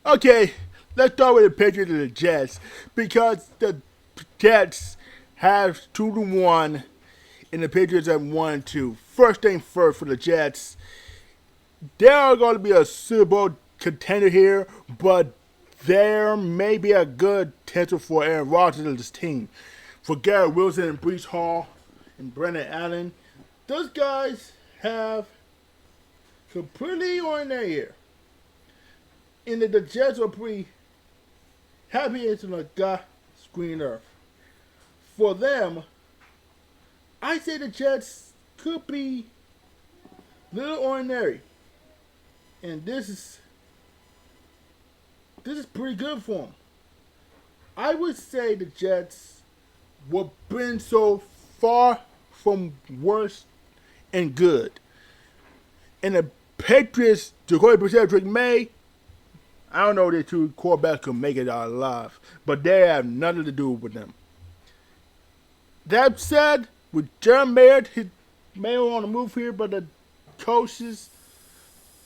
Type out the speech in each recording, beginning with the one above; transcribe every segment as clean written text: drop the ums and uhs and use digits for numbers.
Okay, let's start with the Patriots and the Jets because the Jets have 2-1 and the Patriots have 1-2. First thing first for the Jets, they are going to be a Super Bowl contender here, but there may be a good potential for Aaron Rodgers and his team. For Garrett Wilson and Brees Hall and Brendan Allen, those guys have completely on their ear. And the Jets are pretty happy into the God screen earth. For them, I say the Jets could be little ordinary. And this is pretty good for them. I would say the Jets were been so far from worse and good. And the Patriots, Jacoby Brissett, Drake May, I don't know if the two quarterbacks could make it out alive, but they have nothing to do with them. That said, with Jeremy Mayer, he may on the move here, but the coaches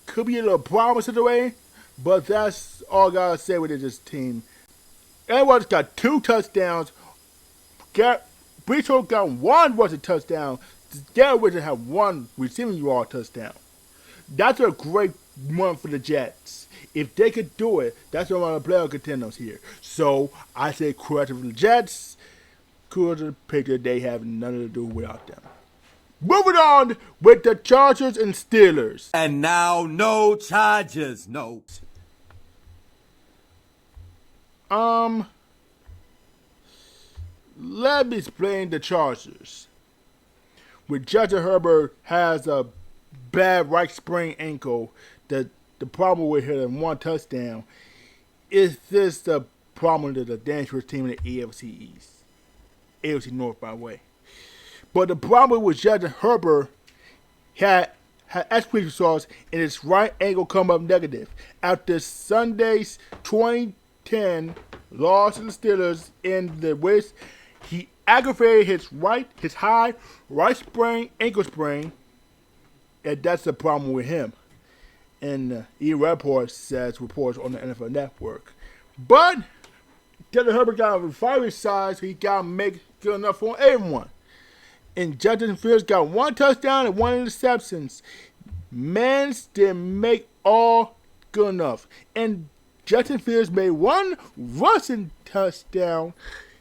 could be a little problem situation. But that's all I gotta say with this team. Everyone's got 2 touchdowns. Brees Hall got 1 rushing touchdown. Garrett Wilson had 1 receiving yard touchdown. That's a great one for the Jets. If they could do it, that's one of the playoff contenders here. So I say credit for the Jets. Credit to the Patriots. They have nothing to do without them. Moving on with the Chargers and Steelers. And now, no charges, no. Let me explain the Chargers. With Justin Herbert has a bad right sprain ankle, the problem with him 1 touchdown is this the problem to the dangerous team in the AFC East. AFC North, by the way. But the problem with Justin Herbert had X-ray results and his right ankle come up negative. After Sunday's 2010 loss to the Steelers in the West, he aggravated his high right sprain, ankle sprain, and that's the problem with him. And E. Rapport says reports on the NFL Network. But Justin Herbert got a fiery side, so he got to make good enough for everyone. And Justin Fields got 1 touchdown and 1 interceptions. Mans didn't make all good enough. And Justin Fields made 1 rushing touchdown.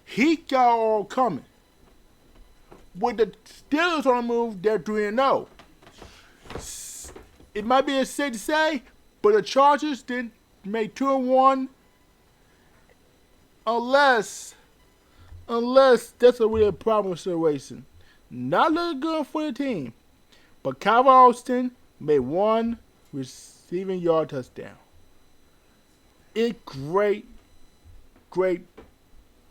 He got all coming. With the Steelers on the move, they're 3-0. It might be a safe to say, but the Chargers didn't make 2-1 unless that's a real problem situation. Not looking good for the team. But Calvin Austin made 1 receiving yard touchdown. It's great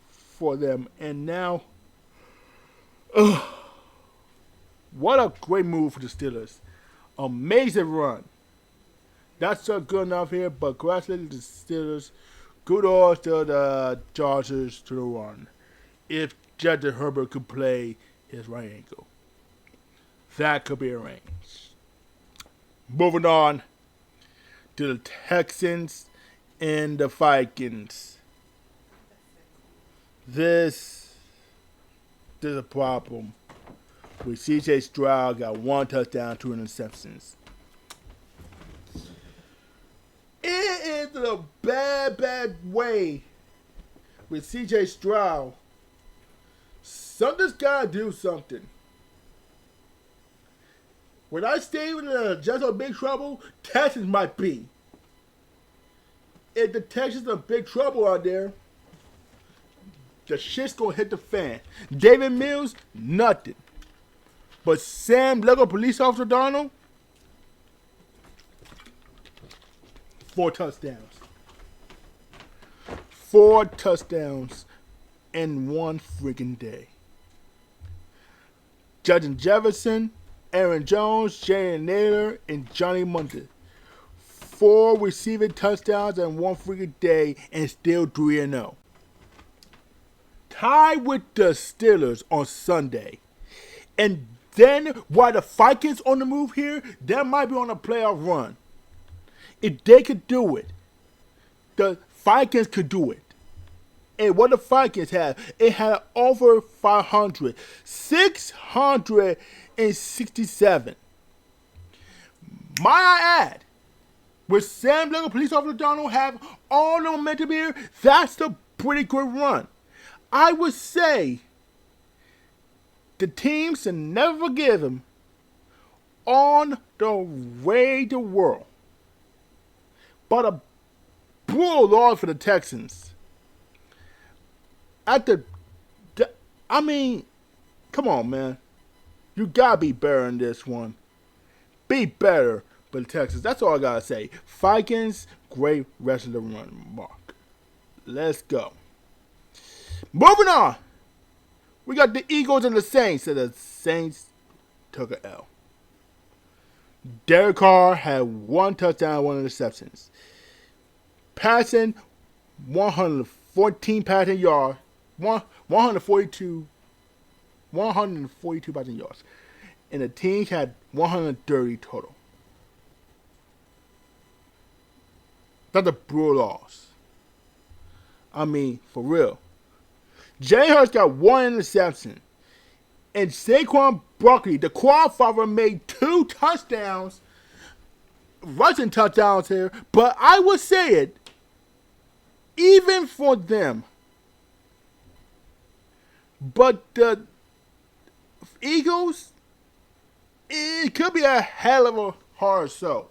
for them. And now, what a great move for the Steelers. Amazing run. That's not good enough here, but congratulations to the Steelers. Good odds to the Chargers to the run. If Justin Herbert could play his right ankle, that could be arranged. Moving on to the Texans and the Vikings. This is a problem. With C.J. Stroud got 1 touchdown, 2 interceptions. It is a bad way with C.J. Stroud. Something's got to do something. When I stay with the Jets are in big trouble, Texans might be. If the Texans are in big trouble out there, the shit's going to hit the fan. David Mills, nothing. But Sam Lego Police Officer Donald, 4 touchdowns. 4 touchdowns in 1 freaking day. Justin Jefferson, Aaron Jones, Jalen Naylor, and Johnny Munter. 4 receiving touchdowns in 1 freaking day and still 3-0. Tied with the Steelers on Sunday. And then, while the Vikings on the move here, they might be on a playoff run. If they could do it, the Vikings could do it. And what the Vikings had, it had over 500, 667. Might I add, with Sam Little, Police Officer Donald have all the momentum here, that's a pretty good run. I would say the teams should never forgive him on the way to world. But a brutal loss for the Texans. I mean, come on, man. You gotta be better in this one. Be better for the Texans. That's all I gotta say. Vikings, great rest of the run, Mark. Let's go. Moving on. We got the Eagles and the Saints. And the Saints took an L. Derek Carr had 1 touchdown, 1 interceptions. Passing 114 passing yards. 142 passing yards. And the team had 130 total. That's a brutal loss. I mean, for real. Jay Hurts got 1 interception. And Saquon Barkley, the qualifier, made 2 touchdowns. Rushing touchdowns here. But I would say it, even for them. But the Eagles, it could be a hell of a hard show.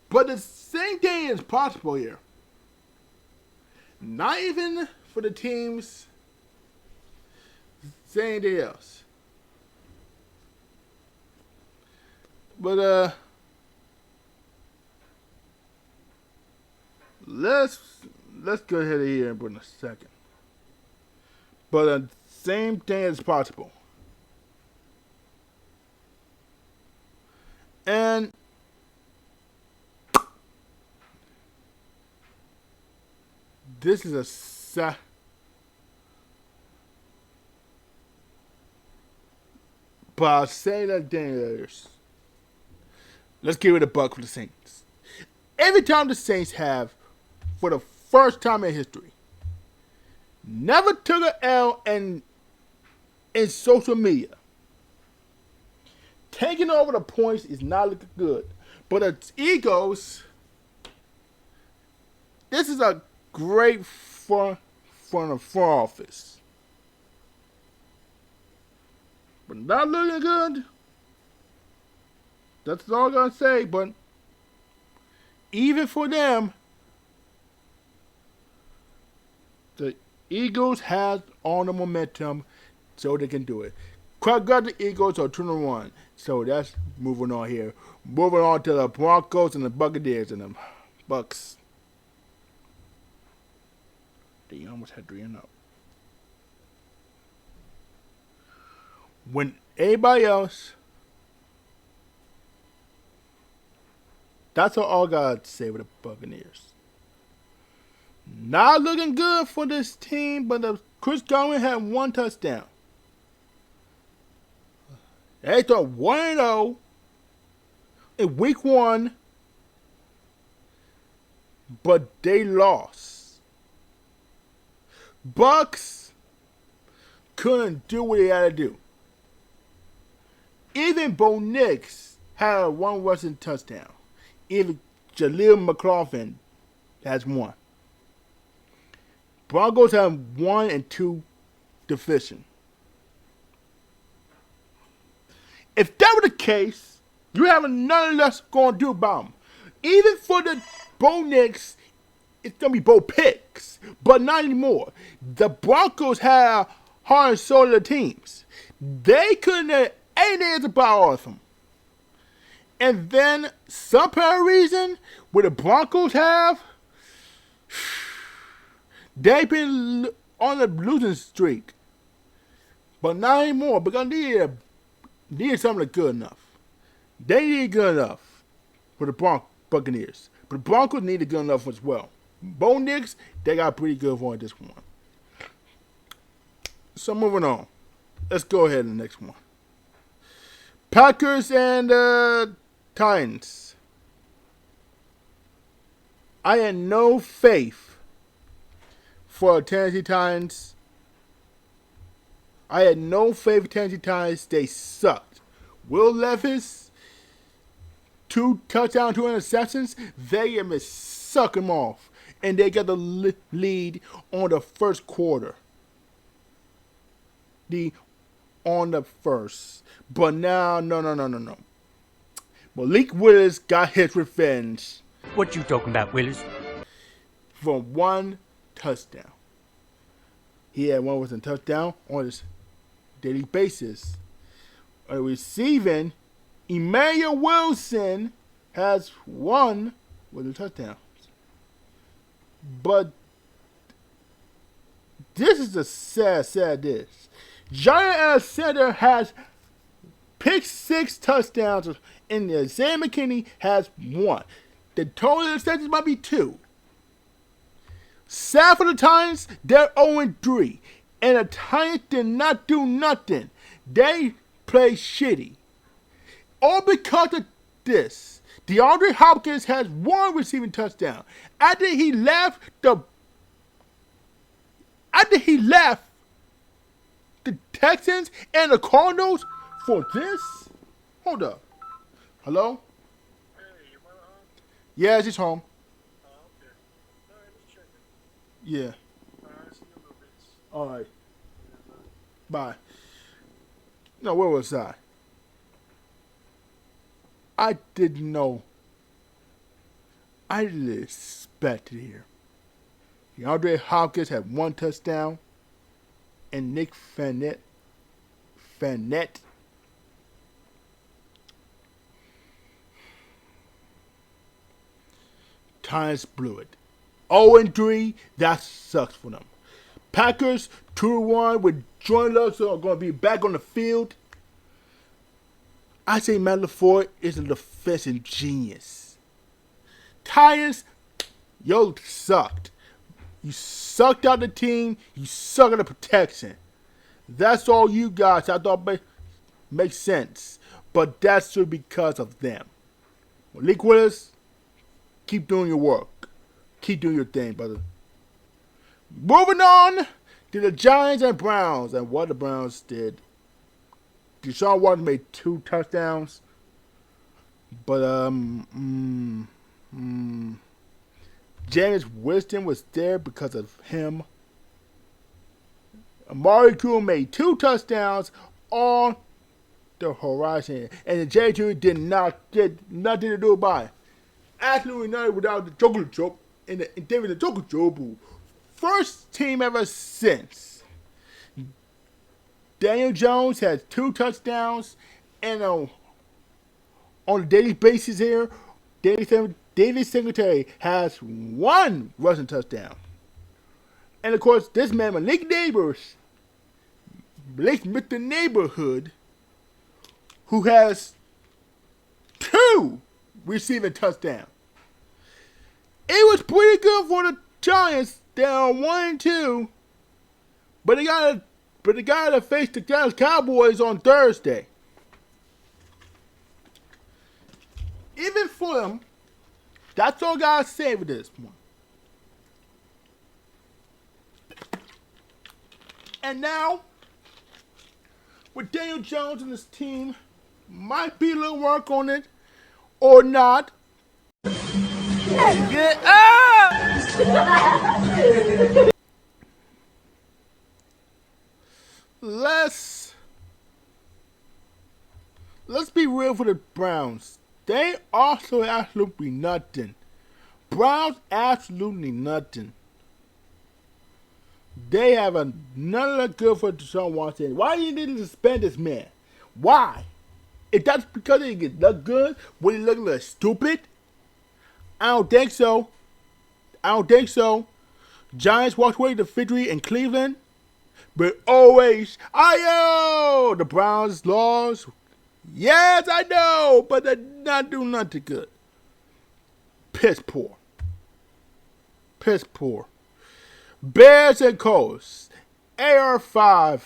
But the same thing is possible here. Not even for the teams saying anything else. But let's go ahead here and put in a second. But the same thing is possible. And this is a but I'll say that thing. Let's give it a buck for the Saints. Every time the Saints have, for the first time in history, never took an L in social media. Taking over the points is not looking good. But the Eagles, this is a great front office. But not looking good. That's all I'm going to say. But even for them, the Eagles have all the momentum so they can do it. Got the Eagles are 2-1. So that's moving on here. Moving on to the Broncos and the Buccaneers and the Bucks. They almost had 3-0. When everybody else, that's all I got to say with the Buccaneers. Not looking good for this team, but Chris Godwin had 1 touchdown. They start 1-0 in week 1, but they lost. Bucks couldn't do what they had to do. Even Bo Nix had 1 rushing touchdown. Even Jaleel McLaughlin has 1. Broncos have 1 and 2 deficient. If that were the case, you have nothing less going to do about them. Even for the Bo Nix, it's going to be Bo Picks, but not anymore. The Broncos have heart and soul of the teams. They couldn't have anything about all of them. And then, some apparent reason, what the Broncos have, they've been on a losing streak. But not anymore, because they need something good enough. They need good enough for the Buccaneers. But the Broncos need good enough as well. Bo Nix, they got pretty good for this one. So moving on. Let's go ahead to the next one. Packers and Titans. I had no faith for Tennessee Titans. I had no faith in Tennessee Titans. They sucked. Will Levis, 2 touchdowns, 2 interceptions. They have been sucking them off. And they got the lead on the first quarter. On the first. But now, no. Malik Willis got his revenge. What you talking about, Willis? For 1 touchdown. He had 1 with a touchdown on his daily basis. On receiving, Emmanuel Wilson has 1 with a touchdown. But this is the sad this. Giant Alexander has picked 6 touchdowns, and Isaiah McKinney has 1. The total interceptions might be 2. Sad for the Titans, they're 0-3. And the Titans did not do nothing. They played shitty. All because of this. DeAndre Hopkins has 1 receiving touchdown. After he left the Texans and the Cardinals for this? Hold up. Hello? Hey, you want home? Yeah, she's home. Oh, okay. All right, just checking. Yeah. All right, see you in a little bit. All right. Bye. No, where was I? I didn't know. I didn't expect it here. DeAndre Hopkins had 1 touchdown, and Nick Fanette Titans blew it. 0-3, that sucks for them. Packers 2-1 with Jordan Love are going to be back on the field. I say Matt LaFleur is a defensive genius. Titans, yo sucked. You sucked out the team. You suck at the protection. That's all you guys. I thought makes sense. But that's just because of them. Malik Willis, keep doing your work. Keep doing your thing, brother. Moving on to the Giants and Browns. And what the Browns did. Deshaun Watson made 2 touchdowns. But, James Winston was there because of him. Amari Cooper made 2 touchdowns on the horizon. And the J2 did nothing to do about it. Absolutely nothing without the chocolate chop and David the chocolate chop. First team ever since. Daniel Jones has 2 touchdowns. And on a daily basis here, David Singletary has 1 rushing touchdown. And of course, this man, Malik Mr. Neighborhood, who has 2 receiving touchdowns. It was pretty good for the Giants. They're 1-2, but they gotta face the Dallas Cowboys on Thursday. Even for them, that's all I gotta say with this one. And now, with Daniel Jones and his team, might be a little work on it, or not. Get up! Let's be real for the Browns. They also absolutely nothing. Browns absolutely nothing. They have another good for Deshaun Watson. Why do you need to suspend this man? Why? If that's because he get look good, when he look like stupid? I don't think so. Giants walked away to victory in Cleveland, but always, the Browns lost. Yes, I know, but they not do nothing good. Piss poor. Bears and Colts. AR5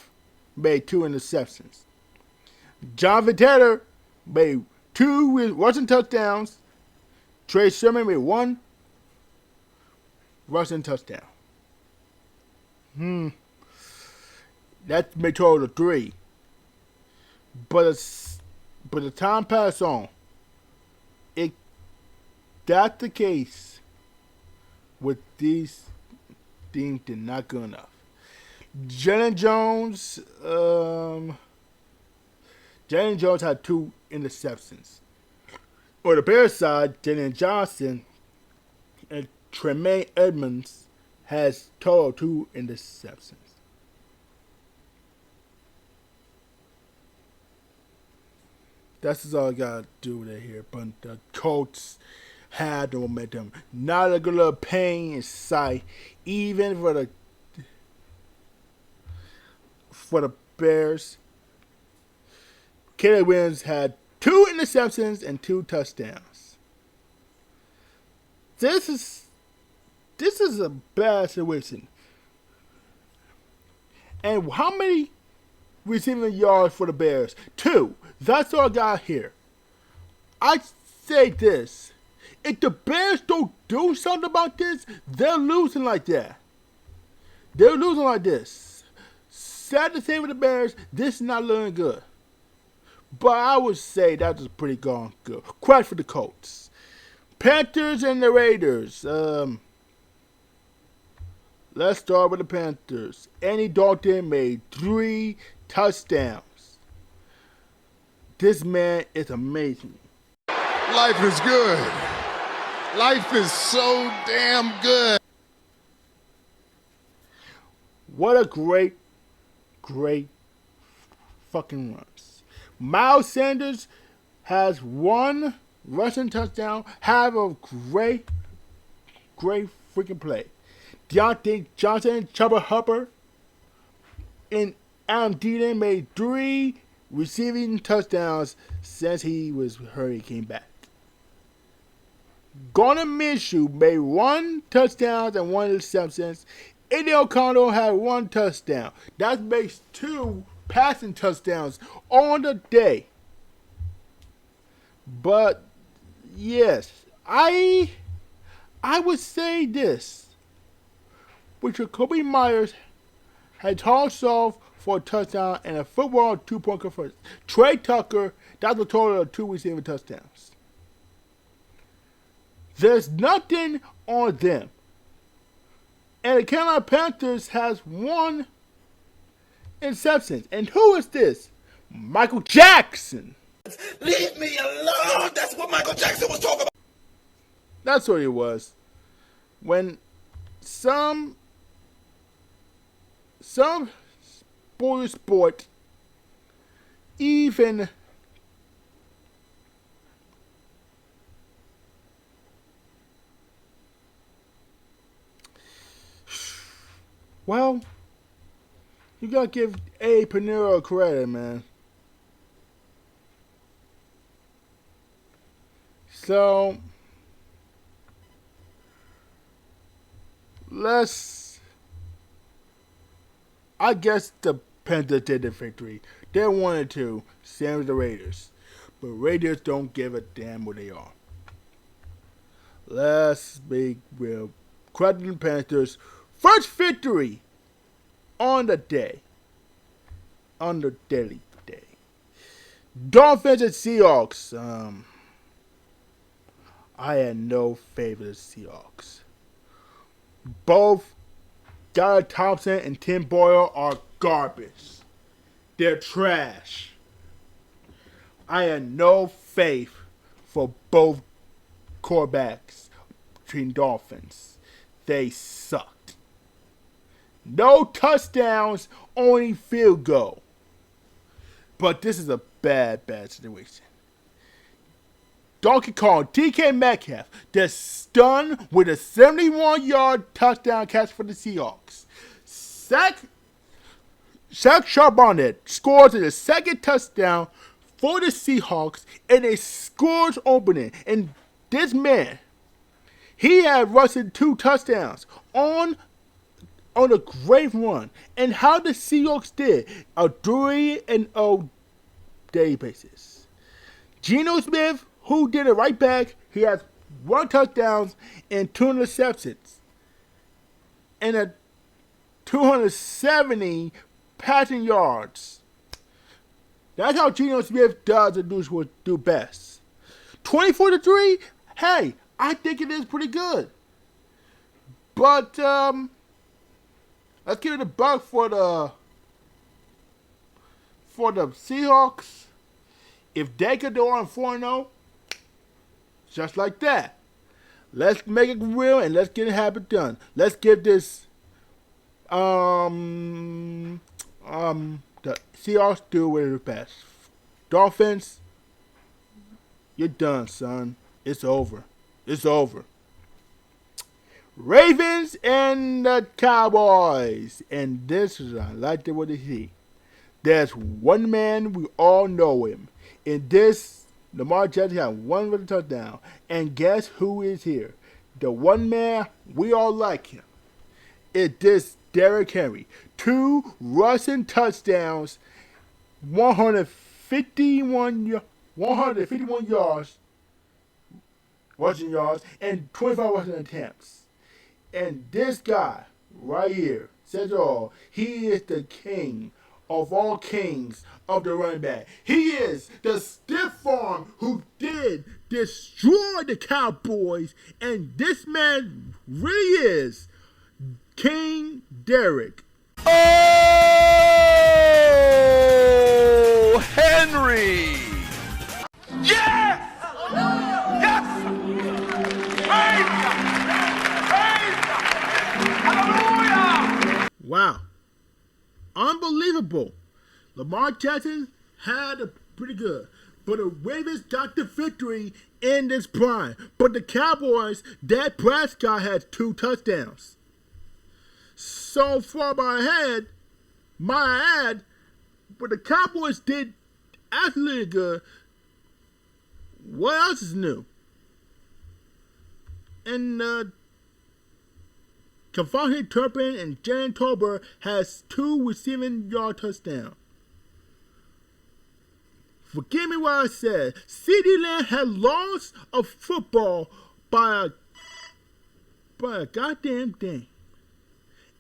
made 2 interceptions. Jonathan Taylor made 2 rushing touchdowns. Trey Sermon made 1 rushing touchdown. That may total to 3. But the time passed on. It That's the case with these teams did not good enough. Jalen Jones, Jalen Jones had 2 interceptions. On the Bears side, Jalen Johnson and Tremaine Edmonds has total 2 interceptions. That's all I gotta do with it here. But the Colts had the momentum. Not a good little pain in sight, even for the Bears. Caleb Williams had 2 interceptions and 2 touchdowns. This is a bad situation. And how many receiving yards for the Bears? 2. That's all I got here. I say this. If the Bears don't do something about this, they're losing like that. They're losing like this. Sad to say with the Bears, this is not looking good. But I would say that was pretty darn good. Credit for the Colts. Panthers and the Raiders. Let's start with the Panthers. Andy Dalton made 3 touchdowns. This man is amazing. Life is good. Life is so damn good. What a great fucking runs. Miles Sanders has 1 rushing touchdown. Have a great freaking play. Deontay Johnson, Chuba Hubbard, and Adam Thielen made 3 receiving touchdowns since he was hurt. He came back. Gardner Minshew made 1 touchdown and 1 interception. Eddie O'Connell had 1 touchdown. That makes 2 passing touchdowns on the day. But yes, I would say this. With Jacoby Myers had tossed off for a touchdown and a football 2-point conversion. Trey Tucker, that's a total of 2 receiving touchdowns. There's nothing on them. And the Carolina Panthers has 1 interception. And who is this? Michael Jackson. Leave me alone! That's what Michael Jackson was talking about! That's what it was. When some sport even well, you gotta give A. Panero credit, man. So I guess the Panthers did the victory. They wanted to, same as the Raiders. But Raiders don't give a damn what they are. Let's be real. Credit the Panthers. First victory on the day. On the daily day. Dolphins and Seahawks. I had no faith in the Seahawks. Both Skylar Thompson and Tim Boyle are garbage. They're trash. I had no faith for both quarterbacks between Dolphins. They sucked. No touchdowns, only field goal. But this is a bad situation. Donkey Kong, DK Metcalf, just stunned with a 71-yard touchdown catch for the Seahawks. Zach Charbonnet scores the second touchdown for the Seahawks in a scores opening. And this man, he had rushing 2 touchdowns on a great run. And how the Seahawks did a 3-0 day basis. Geno Smith, who did it right back, he has 1 touchdown and 2 interceptions. and a 270 passing yards. That's how Geno Smith does and do best. 24-3, hey, I think it is pretty good. But let's give it a buck for the Seahawks. If they could go on 4-0, just like that. Let's make it real and let's get it happen done. Let's give this the Seahawks do what is best. Dolphins, you're done, son. It's over. It's over. Ravens and the Cowboys. And this is I like the way to see. There's one man, we all know him. In this, Lamar Jackson had one with a touchdown. And guess who is here? The one man, we all like him. It's this Derrick Henry. 2 rushing touchdowns, 151 yards, rushing yards, and 25 rushing attempts. And this guy right here says it all. He is the king of all kings of the running back. He is the stiff arm who did destroy the Cowboys, and this man really is King Derrick. Oh, Henry! Yes! Yes! Praise God! Praise God! Hallelujah! Wow. Unbelievable. Lamar Jackson had a pretty good. But the Ravens got the victory in this prime. But the Cowboys, Dak Prescott has 2 touchdowns. So far ahead, my ad, but the Cowboys did absolutely good. What else is new? And Kavontae Turpin and Jalen Tolbert has 2 receiving yard touchdowns. Forgive me what I said. CeeDee Lamb had lost a football by a goddamn thing.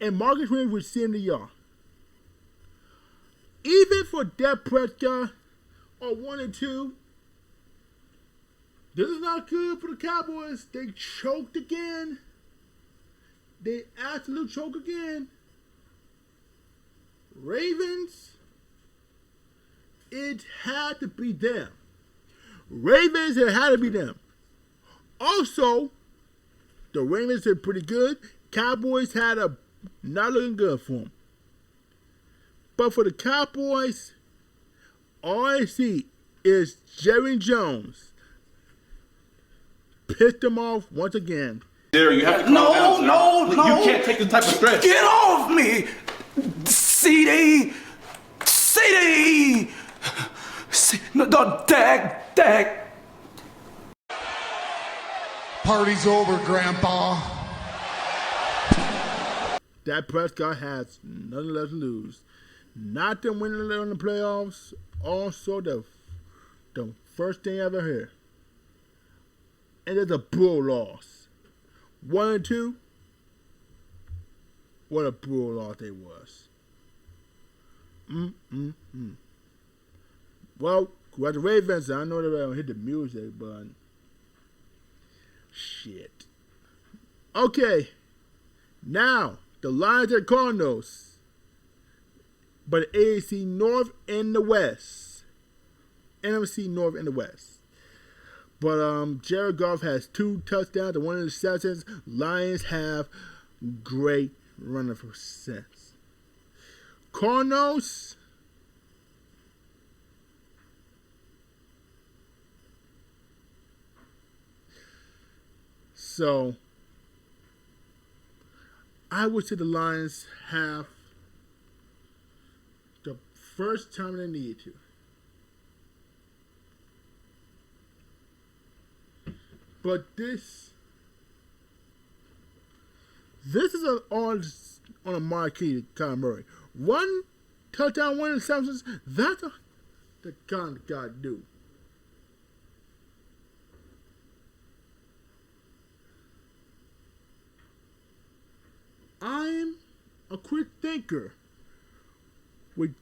And Marcus Williams receiving the yard. Even for Dak Prescott on 1 and 2, this is not good for the Cowboys. They choked again. They absolutely choke again. Ravens, it had to be them. Ravens, it had to be them. Also, the Ravens are pretty good. Cowboys had a not looking good for them. But for the Cowboys, all I see is Jerry Jones pissed them off once again. There, you have to calm down, sir. No. You can't take this type of stress. Get off me! CD! No, Dak! Party's over, Grandpa. Dak Prescott has nothing left to lose. Not them winning in the playoffs. Also, the first thing I ever heard. And it's a bull loss. 1 and 2. What a bull loss they was. Well, with the Ravens, I know they're going to hit the music, but shit. Okay, now the Lions and Cardinals, but AFC North and the West, NFC North and the West. But Jared Goff has 2 touchdowns and 1 interception. Lions have great running for sense. Cardinals, so I would say the Lions have the first time they needed to. But this is on a marquee Kyler Murray. 1 touchdown, 1 interceptions. That's the kind of guy to do. I a quick thinker. Would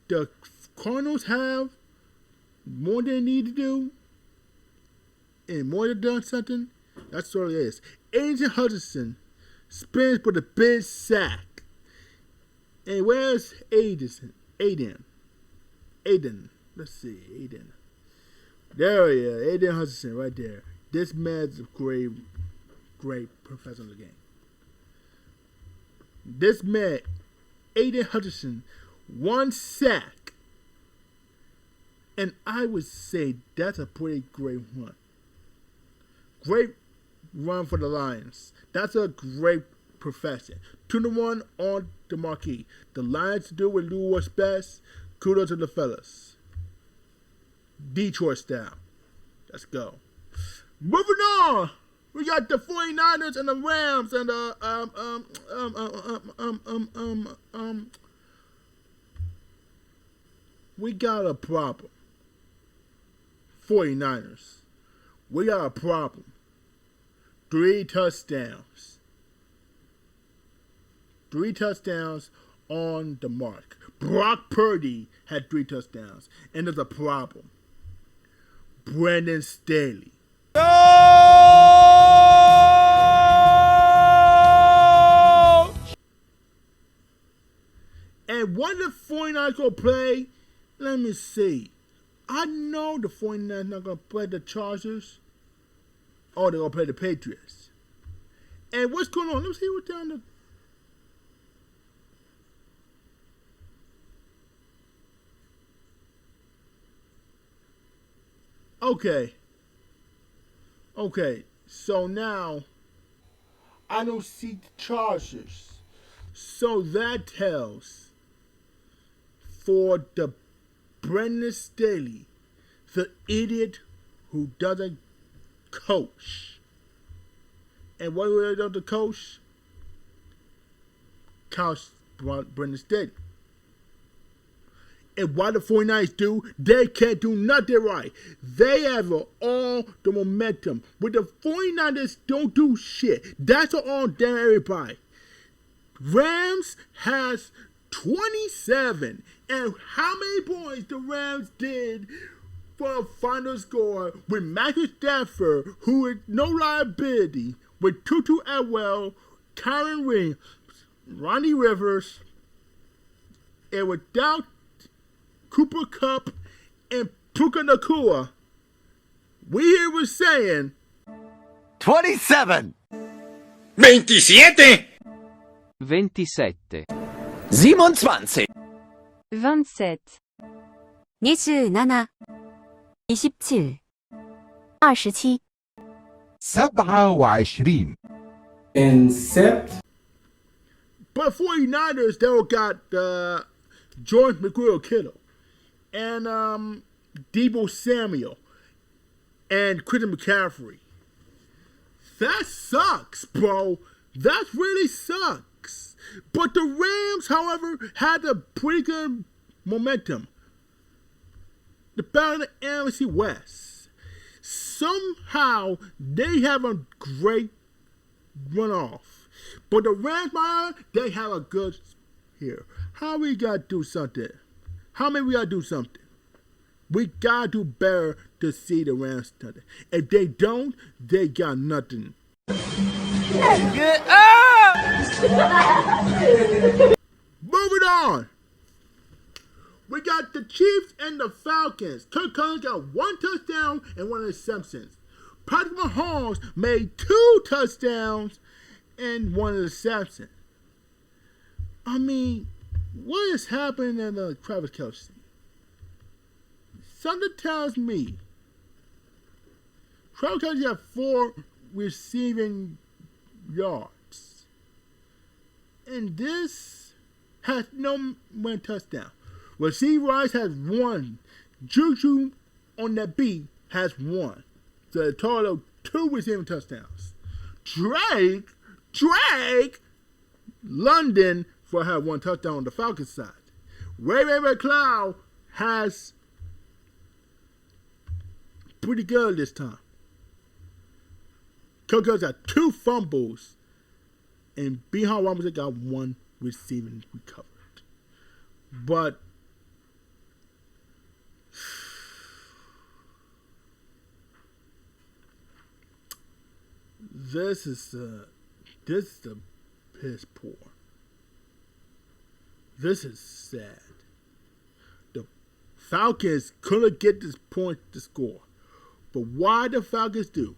the Cardinals have more than they need to do and more than done something? That's what it is. Aiden Hutchinson spins for the big sack. And where's Aiden? Let's see, Aiden. There he is, Aiden Hutchinson right there. This man's a great professional game. This man, Aiden Hutchinson, 1 sack. And I would say that's a pretty great run. Great run for the Lions. That's a great profession. 2-1 on the marquee. The Lions do what do what's best. Kudos to the fellas. Detroit style. Let's go. Moving on. We got the 49ers and the Rams and we got a problem. 49ers. We got a problem. 3 touchdowns. 3 touchdowns on the mark. Brock Purdy had 3 touchdowns. And there's a problem. Brandon Staley. And what the 49ers going to play? Let me see. I know the 49ers not going to play the Chargers. Oh, they're going to play the Patriots. And what's going on? Let me see what's down the... Okay, so now I don't see the Chargers. So that tells for the Brandon Staley, the idiot who doesn't coach. And what do they do to coach? Coach Brandon Staley. And what the 49ers do, they can't do nothing right. They have all the momentum. But the 49ers don't do shit. That's on damn everybody. Rams has 27. And how many points the Rams did for a final score with Matthew Stafford, who is no liability, with Tutu Atwell, Kyron Williams, Ronnie Rivers, and without Cooper Kupp and Puka Nakua, we here was saying 27. 27. 27. 27. 27 27 27 27 27. Incept. but 49ers, they got George McGuire-Kittle and Deebo Samuel and Christian McCaffrey. That sucks, bro. That really sucks. But the Rams, however, had a pretty good momentum. The battle of the NFC West. Somehow, they have a great runoff. But the Rams, they have a good here. How we got to do something? How many we got to do something? We got to do better to see the Rams something. If they don't, they got nothing. Get up! Moving on. We got the Chiefs and the Falcons. Kirk Cousins got 1 touchdown and 1 interception. Patrick Mahomes made 2 touchdowns and 1 interception. I mean, what is happening in the Travis Kelce? Something tells me Travis Kelce had 4 receiving yards. And this has no 1 touchdown. Rasheed Rice has 1. Juju on that beat has 1. So a total of 2 receiving touchdowns. Drake, London for have 1 touchdown on the Falcons side. Ray McCloud has pretty good this time. Kirk Cousins got 2 fumbles, and Bijan Robinson got 1 receiving recovered. But this is the piss poor. This is sad. The Falcons couldn't get this point to score. But why the Falcons do?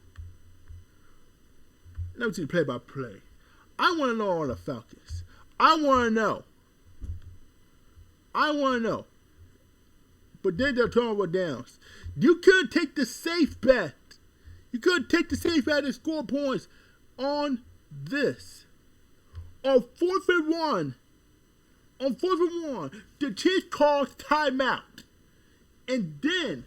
Let me see the play-by-play. I want to know on the Falcons. I want to know. But then they're turnover downs. You could take the safe bet. You could take the safe bet and score points on this. On 4th and 1. The Chiefs calls timeout. And then,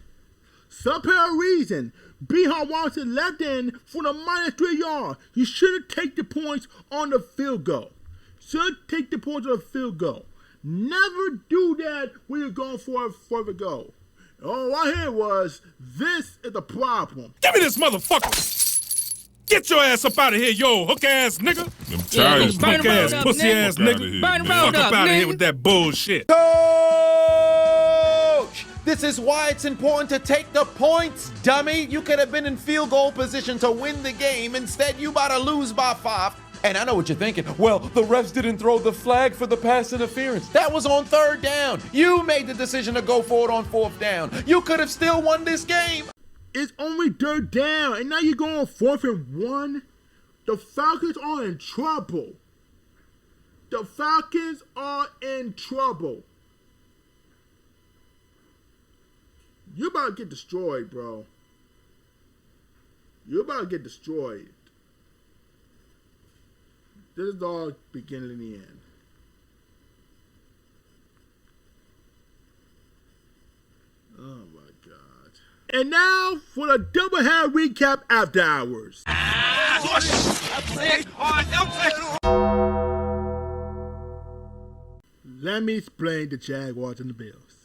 some apparent reason, Behan wants it left in for the -3 yards. You shouldn't take the points on the field goal. Never do that when you're going for a further goal. All I heard was, this is the problem. Give me this motherfucker! Get your ass up out of here, yo, hook ass nigga! Them tires, Punk ass, pussy ass nigga! Fuck up out of here with that bullshit! Coach! This is why it's important to take the points, dummy. You could have been in field goal position to win the game. Instead, you about to lose by 5. And I know what you're thinking. Well, the refs didn't throw the flag for the pass interference. That was on 3rd down. You made the decision to go for it on 4th down. You could have still won this game. It's only 3rd down, and now you're going 4th and 1. The Falcons are in trouble. You're about to get destroyed, bro. This is all beginning and the end. Oh my God. And now for the double head recap after hours. Let me explain the Jaguars and the Bills.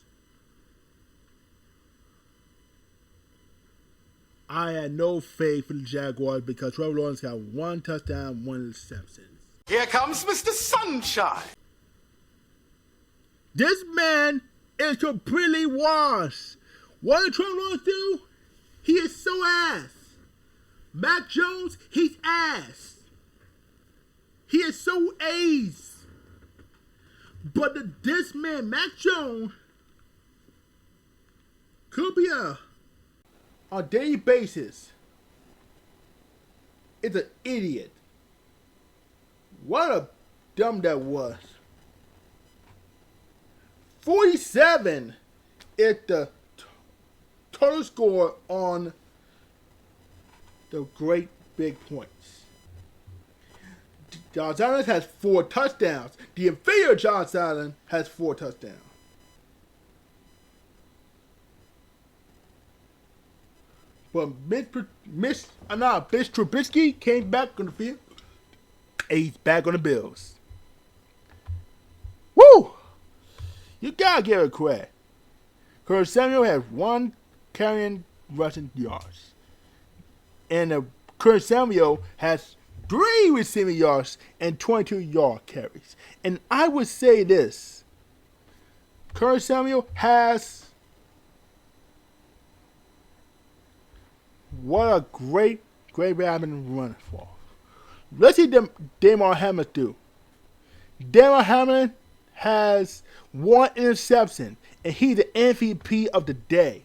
I had no faith in the Jaguars because Trevor Lawrence got 1 touchdown, 1 interception. Here comes Mr. Sunshine! This man is completely washed. What did Trevor Lawrence do? He is so ass. Mac Jones, he's ass. He is so ace. But this man, Mac Jones, could be on a daily basis is an idiot. What a dumb that was. 47 is the total score on the great big points. Josh Allen has 4 touchdowns. The inferior Josh Allen has 4 touchdowns. But Mitch Trubisky came back on the field. And he's back on the Bills. Woo! You gotta give it credit. Curtis Samuel has 1 carrying rushing yards. And Curtis Samuel has 3 receiving yards and 22-yard carries. And I would say this. Curtis Samuel has what a great Robin run for. Let's see Damar Hamlin do. Damar Hamlin has 1 interception, and he's the MVP of the day.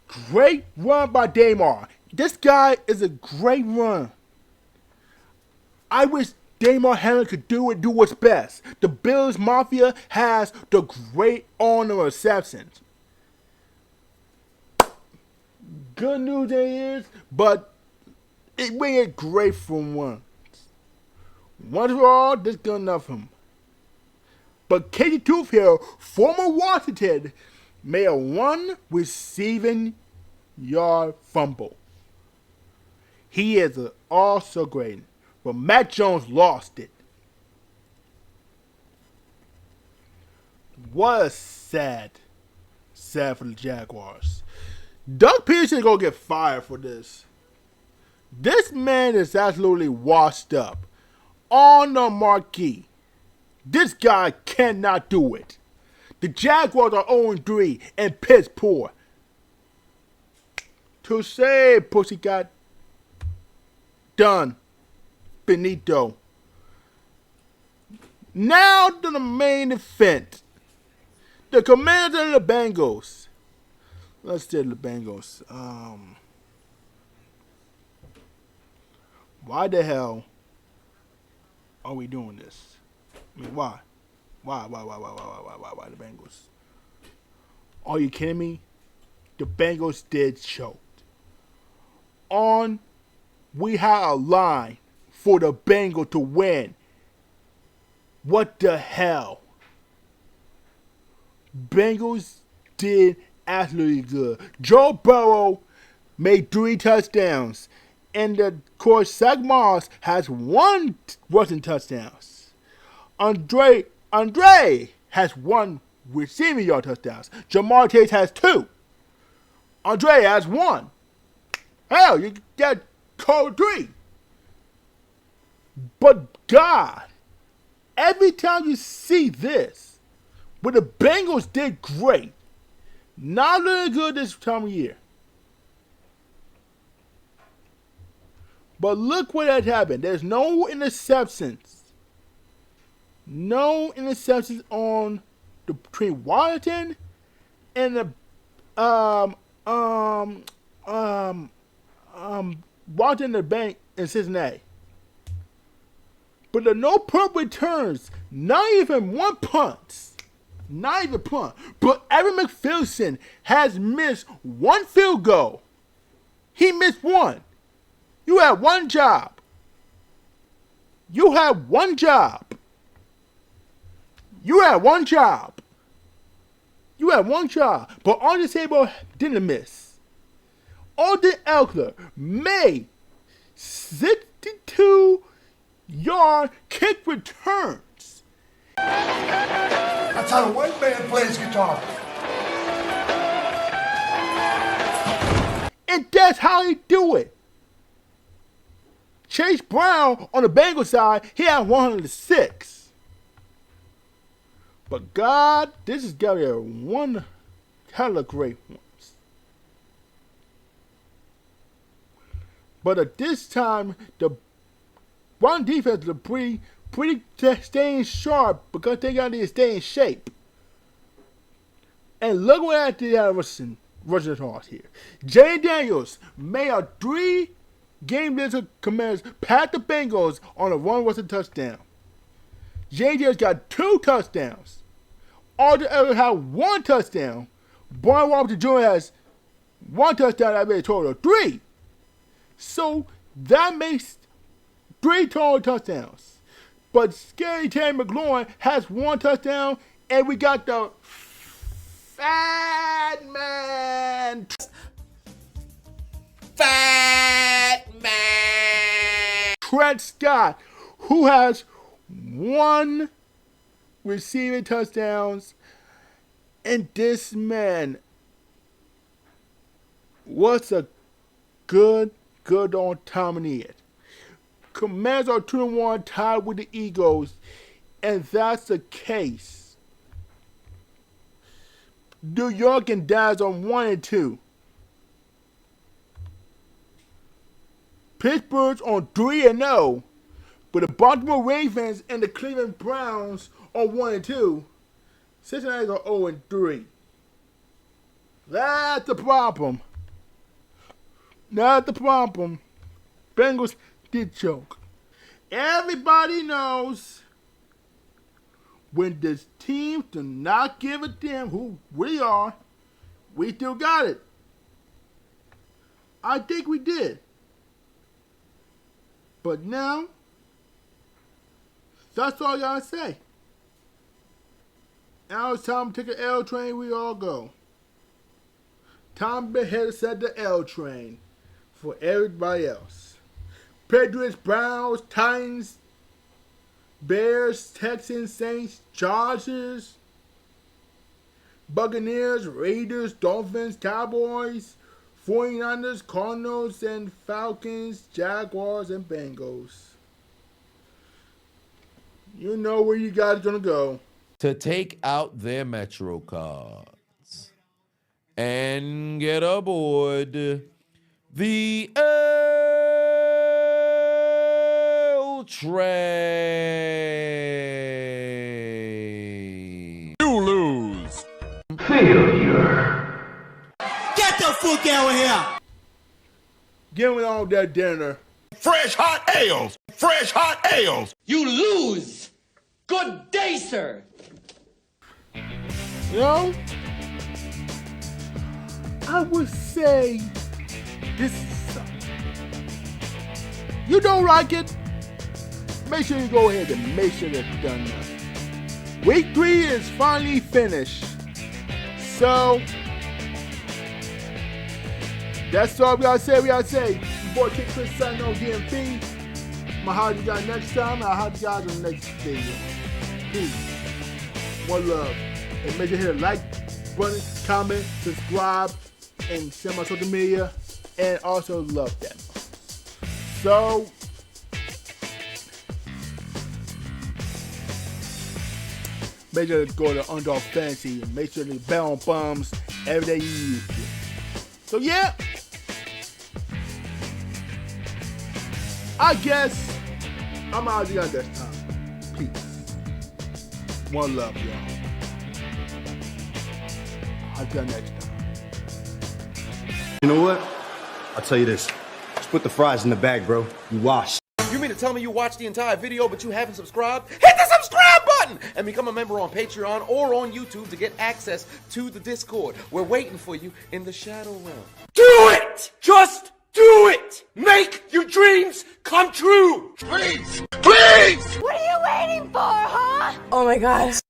Great run by Damar. This guy is a great run. I wish Damar Hamlin could do what's best. The Bills Mafia has the great honor receptions. Good news there is, but it ain't great from once. Once for all, this good enough for him. But Katie Toothhill, former Washington, made a 1 receiving yard fumble. He is also great, but Mac Jones lost it. What a sad for the Jaguars. Doug Peterson is going to get fired for this. This man is absolutely washed up. On the marquee. This guy cannot do it. The Jaguars are 0-3 and piss poor. Touche, pussycat. Done. Benito. Now to the main event. The Commanders and the Bengals. Let's do the Bengals. Why the hell are we doing this? I mean, why? Why the Bengals? Are you kidding me? The Bengals did choke. We had a line for the Bengals to win. What the hell? Bengals did absolutely good. Joe Burrow made 3 touchdowns. And of course, Zach Moss has 1 rushing touchdowns. Andre has 1 receiving yard touchdowns. Jamar Chase has 2. Andre has 1. Hell, you got code 3. But God, every time you see this, but the Bengals did great. Not really good this time of year. But look what had happened. There's no interceptions. No interceptions on between Washington and the Washington the Bank in Cincinnati. But there are no punt returns. Not even 1 punt. Not even punt. But Evan McPherson has missed 1 field goal. He missed 1. You had 1 job. You had 1 job. You had 1 job. You had 1 job. But Arthur Sabo didn't miss. Alden Elkler made 62-yard kick returns. That's how a white man plays guitar. And that's how he do it. Chase Brown on the Bengals side, he had 106. But God, this is gotta be one hell of great ones. But at this time, the run defense is pretty staying sharp because they got to stay in shape. And look what I did out of rushing toss here. Jay Daniels made a 3-game list of Commanders pat the Bengals on a 1 rushing touchdown. Jay Daniels got 2 touchdowns. Alden Ellis had 1 touchdown. Brian Robinson Jr. has 1 touchdown. That made a total of 3. So that makes 3 total touchdowns. But Scary Terry McLaurin has 1 touchdown, and we got the Fat Man. Trent Scott, who has 1 receiving touchdowns, and this man was a good on time in it. Commanders are 2-1 tied with the Eagles, and that's the case. New York and Dallas are 1-2. Pittsburgh's on 3-0, but the Baltimore Ravens and the Cleveland Browns are 1-2. Cincinnati are 0-3. That's the problem. Not the problem. Bengals did choke. Everybody knows when this team do not give a damn who we are, we still got it. I think we did. But now, that's all I gotta say. Now it's time to take an L train, we all go. Tom Behead said the L train for everybody else. Patriots, Browns, Titans, Bears, Texans, Saints, Chargers, Buccaneers, Raiders, Dolphins, Cowboys, 49ers, Cardinals, and Falcons, Jaguars, and Bengals. You know where you guys gonna go. To take out their Metro cards and get aboard the L train. You lose. Get the fuck out of here! Give me all that dinner. Fresh hot ales. Fresh hot ales. You lose! Good day, sir! You know, I would say this sucks. You don't like it? Make sure you go ahead and make sure it's done now. Week 3 is finally finished. So, that's all we gotta say. Your boy Kid Chris signing on DMP. I'ma holler at you guys next time. I'll holler at you guys on the next video. Peace. One love. And make sure you hit the like button, comment, subscribe, and share my social media. And also love that. So, make sure to go to Underdog Fantasy and make sure to bet on bums every day you use it. So yeah, I guess I'm out of you guys this time. Peace. One love, y'all. I'll see you next time. You know what? I'll tell you this. Just put the fries in the bag, bro. You wash. You mean to tell me you watched the entire video but you haven't subscribed? Hit the subscribe button and become a member on Patreon or on YouTube to get access to the Discord. We're waiting for you in the Shadow Realm. Do it! Just do it! Make your dreams come true! Please! Please! What are you waiting for, huh? Oh my god.